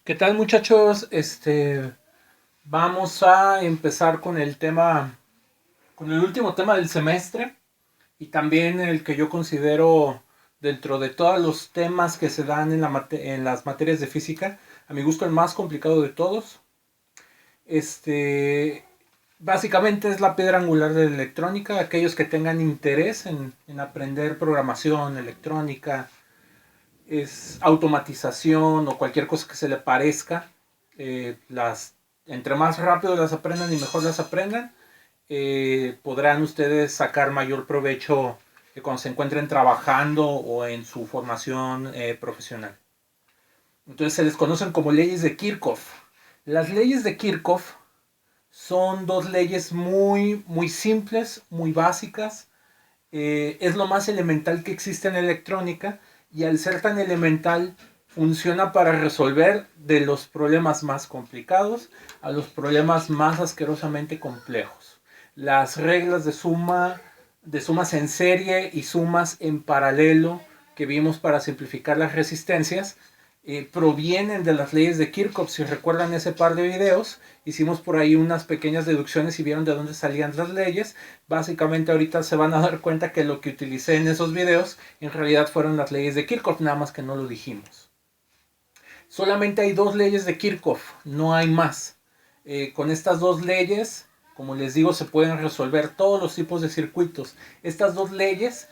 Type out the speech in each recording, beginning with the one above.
¿Qué tal, muchachos? Vamos a empezar con el tema, con el último tema del semestre y también el que yo considero dentro de todos los temas que se dan en las materias de física, a mi gusto el más complicado de todos. Este, Básicamente es la piedra angular de la electrónica. Aquellos que tengan interés en aprender programación, electrónica, es automatización o cualquier cosa que se le parezca, las entre más rápido las aprendan y mejor las aprendan, podrán ustedes sacar mayor provecho cuando se encuentren trabajando o en su formación profesional. Entonces se les conocen como leyes de Kirchhoff. Las leyes de Kirchhoff son dos leyes muy simples, muy básicas. Es lo más elemental que existe en la electrónica y al ser tan elemental funciona para resolver de los problemas más complicados a los problemas más asquerosamente complejos. Las reglas de sumas en serie y sumas en paralelo que vimos para simplificar las resistencias provienen de las leyes de Kirchhoff. Si recuerdan ese par de videos, hicimos por ahí unas pequeñas deducciones y vieron de dónde salían las leyes. Básicamente ahorita se van a dar cuenta que lo que utilicé en esos videos en realidad fueron las leyes de Kirchhoff, nada más que no lo dijimos. Solamente hay dos leyes de Kirchhoff, no hay más. Con estas dos leyes, como les digo, se pueden resolver todos los tipos de circuitos. Estas dos leyes,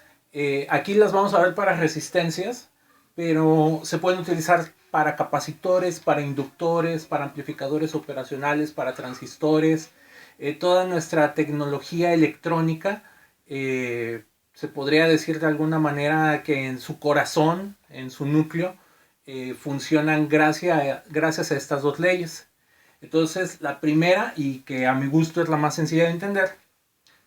aquí las vamos a ver para resistencias, pero se pueden utilizar para capacitores, para inductores, para amplificadores operacionales, para transistores. Toda nuestra tecnología electrónica se podría decir de alguna manera que en su corazón, en su núcleo, funcionan gracias a estas dos leyes. Entonces, la primera, y que a mi gusto es la más sencilla de entender,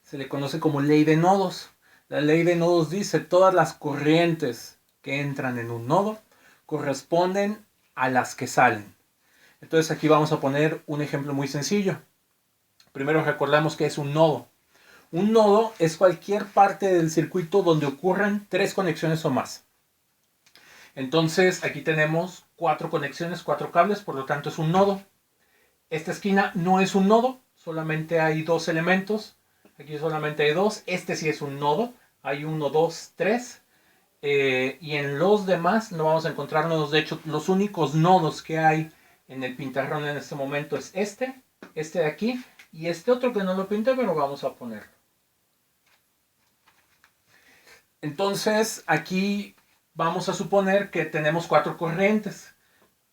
se le conoce como ley de nodos. La ley de nodos dice todas las corrientes que entran en un nodo corresponden a las que salen. Entonces aquí vamos a poner un ejemplo muy sencillo. Primero recordamos que es un nodo. Un nodo es cualquier parte del circuito donde ocurran tres conexiones o más. Entonces aquí tenemos cuatro conexiones, cuatro cables, por lo tanto es un nodo. Esta esquina no es un nodo, solamente hay dos elementos. Aquí solamente hay dos. Este sí es un nodo. Hay uno, dos, tres. Y en los demás no vamos a encontrar nodos. De hecho, los únicos nodos que hay en el pintarrón en este momento es este de aquí y este otro que no lo pinté, pero vamos a ponerlo. Entonces, aquí vamos a suponer que tenemos cuatro corrientes.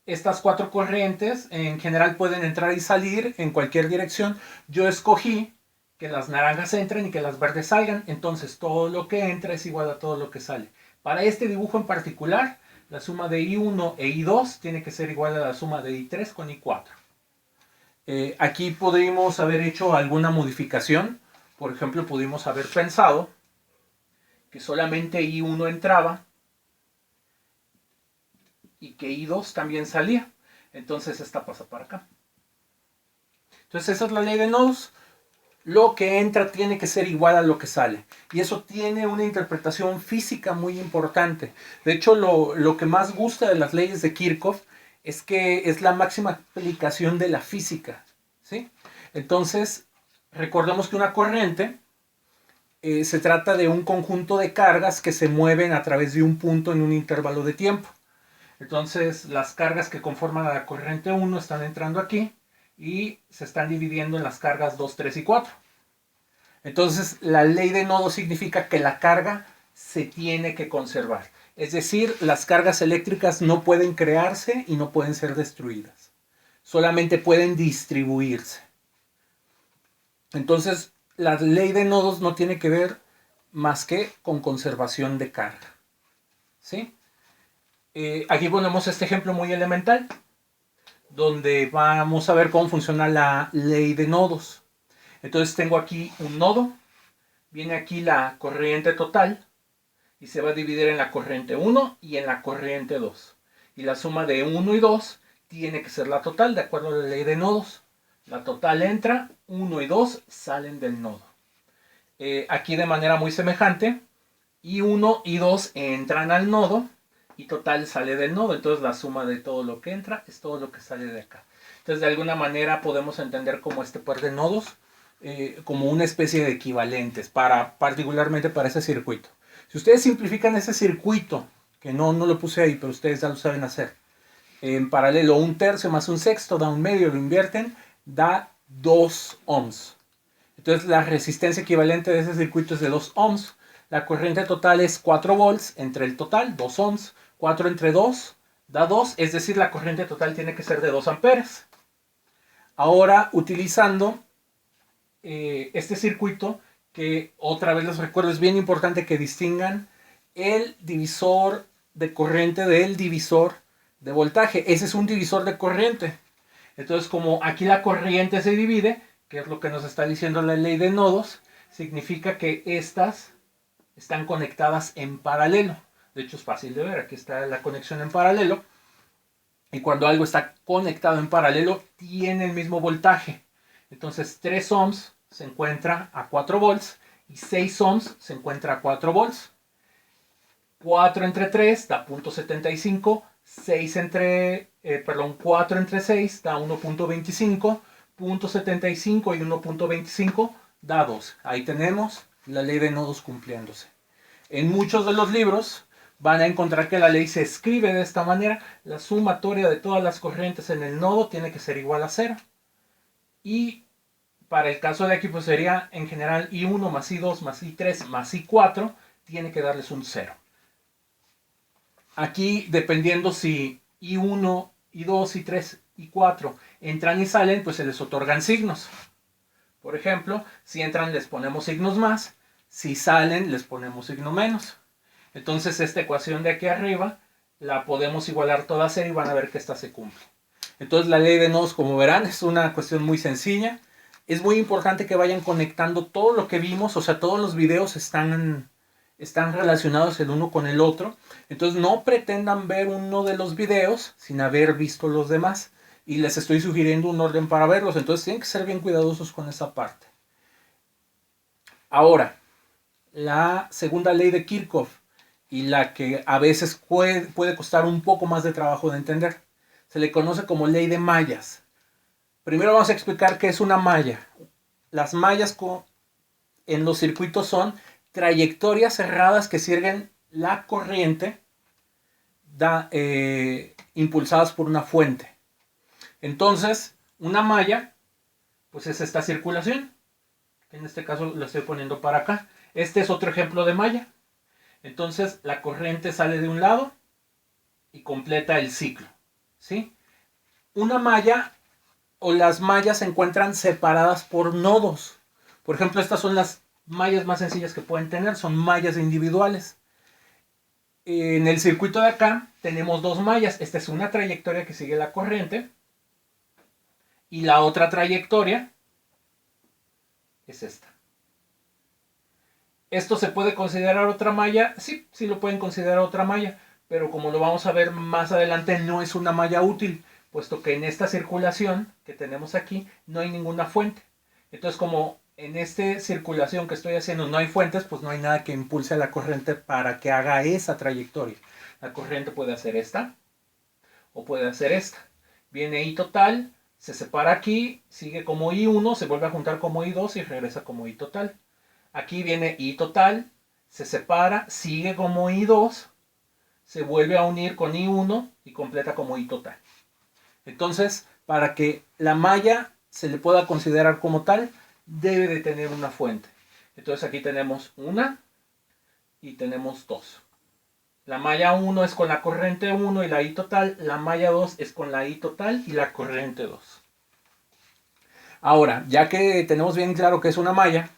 Estas cuatro corrientes en general pueden entrar y salir en cualquier dirección. Yo escogí que las naranjas entren y que las verdes salgan. Entonces todo lo que entra es igual a todo lo que sale. Para este dibujo en particular, la suma de I1 e I2 tiene que ser igual a la suma de I3 con I4. Aquí pudimos haber hecho alguna modificación. Por ejemplo, pudimos haber pensado que solamente I1 entraba y que I2 también salía. Entonces esta pasa para acá. Entonces esa es la ley de nodos. Lo que entra tiene que ser igual a lo que sale. Y eso tiene una interpretación física muy importante. De hecho, lo que más gusta de las leyes de Kirchhoff es que es la máxima aplicación de la física. ¿Sí? Entonces, recordemos que una corriente se trata de un conjunto de cargas que se mueven a través de un punto en un intervalo de tiempo. Entonces, las cargas que conforman a la corriente 1 están entrando aquí y se están dividiendo en las cargas 2, 3 y 4. Entonces, la ley de nodo significa que la carga se tiene que conservar. Es decir, las cargas eléctricas no pueden crearse y no pueden ser destruidas. Solamente pueden distribuirse. Entonces, la ley de nodos no tiene que ver más que con conservación de carga. ¿Sí? Aquí ponemos este ejemplo muy elemental, donde vamos a ver cómo funciona la ley de nodos. Entonces tengo aquí un nodo, viene aquí la corriente total y se va a dividir en la corriente 1 y en la corriente 2. Y la suma de 1 y 2 tiene que ser la total, de acuerdo a la ley de nodos. La total entra, 1 y 2 salen del nodo. Aquí de manera muy semejante, y 1 y 2 entran al nodo I total sale del nodo, entonces la suma de todo lo que entra es todo lo que sale de acá. Entonces de alguna manera podemos entender como este par de nodos como una especie de equivalentes particularmente para ese circuito. Si ustedes simplifican ese circuito, que no lo puse ahí, pero ustedes ya lo saben hacer, en paralelo un tercio más un sexto da un medio, lo invierten, da 2 ohms. Entonces la resistencia equivalente de ese circuito es de 2 ohms. La corriente total es 4 volts entre el total, 2 ohms. 4 entre 2 da 2, es decir, la corriente total tiene que ser de 2 amperes. Ahora, utilizando este circuito, que otra vez les recuerdo, es bien importante que distingan el divisor de corriente del divisor de voltaje. Ese es un divisor de corriente. Entonces, como aquí la corriente se divide, que es lo que nos está diciendo la ley de nodos, significa que estas están conectadas en paralelo. De hecho, es fácil de ver. Aquí está la conexión en paralelo. Y cuando algo está conectado en paralelo, tiene el mismo voltaje. Entonces, 3 ohms se encuentra a 4 volts y 6 ohms se encuentra a 4 volts. 4 entre 3 da 0.75. 4 entre 6 da 1.25. 0.75 y 1.25 da 2. Ahí tenemos la ley de nodos cumpliéndose. En muchos de los libros van a encontrar que la ley se escribe de esta manera. La sumatoria de todas las corrientes en el nodo tiene que ser igual a 0. Y para el caso de aquí pues sería en general I1 más I2 más I3 más I4 tiene que darles un 0. Aquí dependiendo si I1, I2, I3, I4 entran y salen, pues se les otorgan signos. Por ejemplo, si entran les ponemos signos más, si salen les ponemos signo menos. Entonces esta ecuación de aquí arriba la podemos igualar toda a 0 y van a ver que esta se cumple. Entonces la ley de nodos, como verán, es una cuestión muy sencilla. Es muy importante que vayan conectando todo lo que vimos, o sea, todos los videos están relacionados el uno con el otro. Entonces no pretendan ver uno de los videos sin haber visto los demás. Y les estoy sugiriendo un orden para verlos. Entonces tienen que ser bien cuidadosos con esa parte. Ahora, la segunda ley de Kirchhoff, y la que a veces puede costar un poco más de trabajo de entender, se le conoce como ley de mallas. Primero vamos a explicar qué es una malla. Las mallas en los circuitos son trayectorias cerradas que siguen la corriente impulsadas por una fuente. Entonces, una malla, pues es esta circulación, que en este caso lo estoy poniendo para acá. Este es otro ejemplo de malla. Entonces, la corriente sale de un lado y completa el ciclo, ¿sí? Una malla o las mallas se encuentran separadas por nodos. Por ejemplo, estas son las mallas más sencillas que pueden tener, son mallas individuales. En el circuito de acá tenemos dos mallas. Esta es una trayectoria que sigue la corriente y la otra trayectoria es esta. ¿Esto se puede considerar otra malla? Sí, sí lo pueden considerar otra malla, pero como lo vamos a ver más adelante, no es una malla útil, puesto que en esta circulación que tenemos aquí no hay ninguna fuente. Entonces, como en esta circulación que estoy haciendo no hay fuentes, pues no hay nada que impulse a la corriente para que haga esa trayectoria. La corriente puede hacer esta o puede hacer esta. Viene I total, se separa aquí, sigue como I1, se vuelve a juntar como I2 y regresa como I total. Aquí viene I total, se separa, sigue como I2, se vuelve a unir con I1 y completa como I total. Entonces, para que la malla se le pueda considerar como tal, debe de tener una fuente. Entonces aquí tenemos una y tenemos dos. La malla 1 es con la corriente 1 y la I total. La malla 2 es con la I total y la corriente 2. Ahora, ya que tenemos bien claro que es una malla,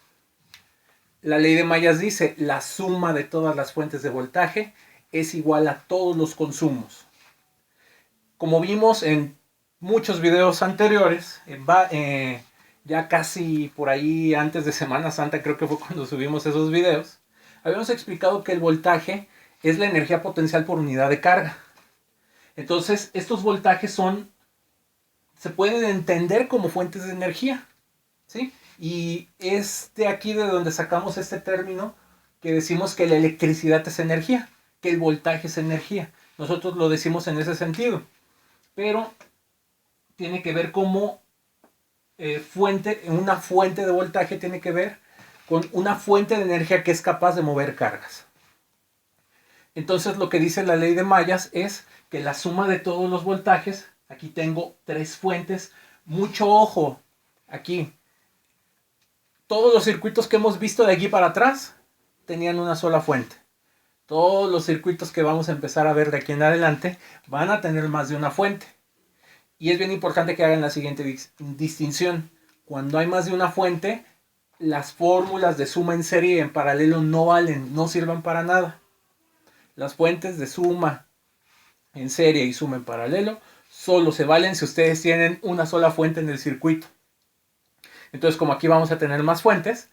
la ley de mallas dice la suma de todas las fuentes de voltaje es igual a todos los consumos. Como vimos en muchos videos anteriores, ya casi por ahí antes de Semana Santa, creo que fue cuando subimos esos videos, habíamos explicado que el voltaje es la energía potencial por unidad de carga. Entonces, estos voltajes se pueden entender como fuentes de energía, ¿sí? Y es de aquí de donde sacamos este término que decimos que la electricidad es energía, que el voltaje es energía. nosotros lo decimos en ese sentido, pero tiene que ver como una fuente de voltaje tiene que ver con una fuente de energía que es capaz de mover cargas. Entonces lo que dice la ley de Mayas es que la suma de todos los voltajes, aquí tengo 3 fuentes, mucho ojo, aquí, todos los circuitos que hemos visto de aquí para atrás tenían una sola fuente. Todos los circuitos que vamos a empezar a ver de aquí en adelante van a tener más de una fuente. Y es bien importante que hagan la siguiente distinción. Cuando hay más de una fuente, las fórmulas de suma en serie y en paralelo no valen, no sirven para nada. Las fuentes de suma en serie y suma en paralelo solo se valen si ustedes tienen una sola fuente en el circuito. Entonces, como aquí vamos a tener más fuentes,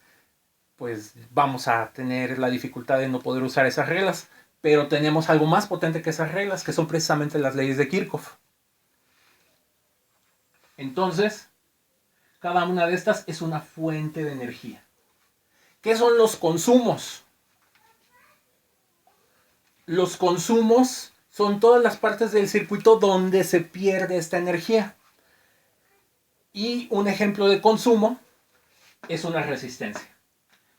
pues vamos a tener la dificultad de no poder usar esas reglas. Pero tenemos algo más potente que esas reglas, que son precisamente las leyes de Kirchhoff. Entonces, cada una de estas es una fuente de energía. ¿Qué son los consumos? Los consumos son todas las partes del circuito donde se pierde esta energía. Y un ejemplo de consumo es una resistencia.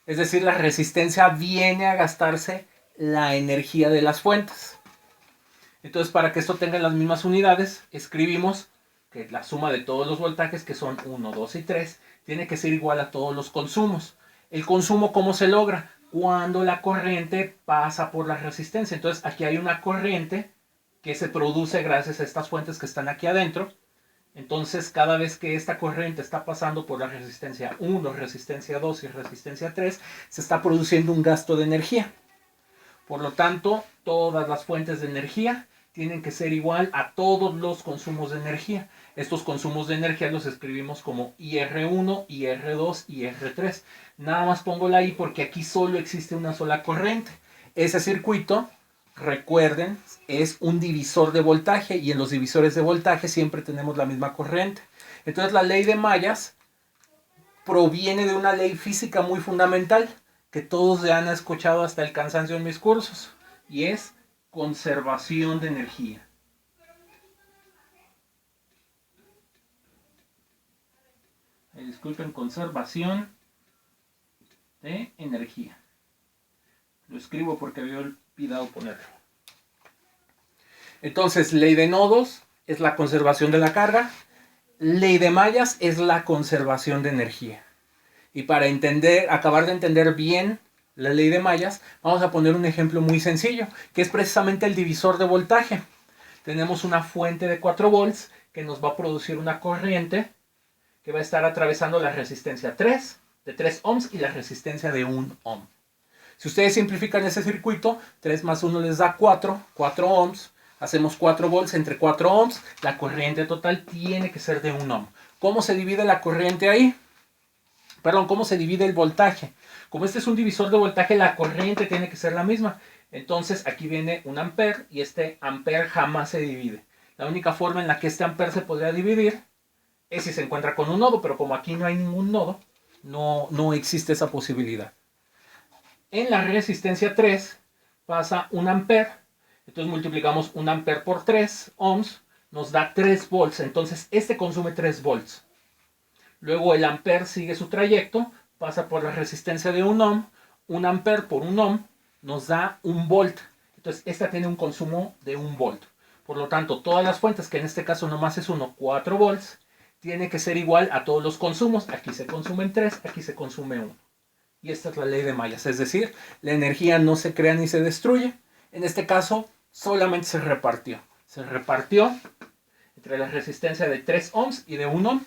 Es decir, la resistencia viene a gastarse la energía de las fuentes. Entonces, para que esto tenga las mismas unidades, escribimos que la suma de todos los voltajes, que son 1, 2 y 3, tiene que ser igual a todos los consumos. ¿El consumo cómo se logra? Cuando la corriente pasa por la resistencia. Entonces, aquí hay una corriente que se produce gracias a estas fuentes que están aquí adentro. Entonces, cada vez que esta corriente está pasando por la resistencia 1, resistencia 2 y resistencia 3, se está produciendo un gasto de energía. Por lo tanto, todas las fuentes de energía tienen que ser igual a todos los consumos de energía. Estos consumos de energía los escribimos como IR1, IR2 y IR3. Nada más pongo la I porque aquí solo existe una sola corriente. Ese circuito, recuerden, es un divisor de voltaje y en los divisores de voltaje siempre tenemos la misma corriente. Entonces la ley de Mayas proviene de una ley física muy fundamental que todos ya han escuchado hasta el cansancio en mis cursos, y es conservación de energía. Disculpen, conservación de energía. Lo escribo porque había olvidado ponerlo. Entonces, ley de nodos es la conservación de la carga. Ley de Mayas es la conservación de energía. Y para acabar de entender bien la ley de Mayas, vamos a poner un ejemplo muy sencillo, que es precisamente el divisor de voltaje. Tenemos una fuente de 4 volts que nos va a producir una corriente que va a estar atravesando la resistencia 3 de 3 ohms y la resistencia de 1 ohm. Si ustedes simplifican ese circuito, 3 más 1 les da 4 ohms. Hacemos 4 volts entre 4 ohms. La corriente total tiene que ser de 1 ohm. ¿Cómo se divide la corriente ahí? Perdón, ¿cómo se divide el voltaje? Como este es un divisor de voltaje, la corriente tiene que ser la misma. Entonces aquí viene un ampere y este ampere jamás se divide. La única forma en la que este ampere se podría dividir es si se encuentra con un nodo, pero como aquí no hay ningún nodo, no existe esa posibilidad. En la resistencia 3 pasa un ampere, entonces multiplicamos un ampere por 3 ohms, nos da 3 volts, entonces este consume 3 volts. Luego el ampere sigue su trayecto, pasa por la resistencia de 1 ohm, un ampere por 1 ohm nos da 1 volt. Entonces esta tiene un consumo de 1 volt. Por lo tanto, todas las fuentes, que en este caso nomás es 1, 4 volts, tiene que ser igual a todos los consumos. Aquí se consumen 3, aquí se consume 1. Y esta es la ley de Mayas, es decir, la energía no se crea ni se destruye. En este caso, solamente se repartió. Se repartió entre la resistencia de 3 ohms y de 1 ohm.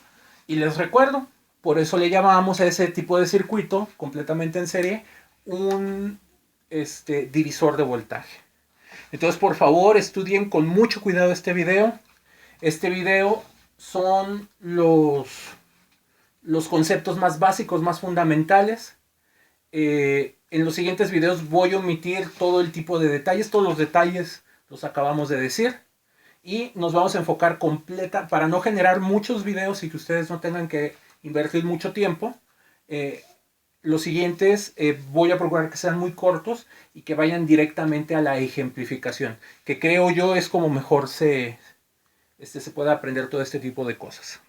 Y les recuerdo, por eso le llamamos a ese tipo de circuito completamente en serie un divisor de voltaje. Entonces, por favor, estudien con mucho cuidado este video. Este video son los conceptos más básicos, más fundamentales. En los siguientes videos voy a omitir todo el tipo de detalles. Todos los detalles los acabamos de decir. Y nos vamos a enfocar para no generar muchos videos y que ustedes no tengan que invertir mucho tiempo. Los siguientes voy a procurar que sean muy cortos y que vayan directamente a la ejemplificación, que creo yo es como mejor se puede aprender todo este tipo de cosas.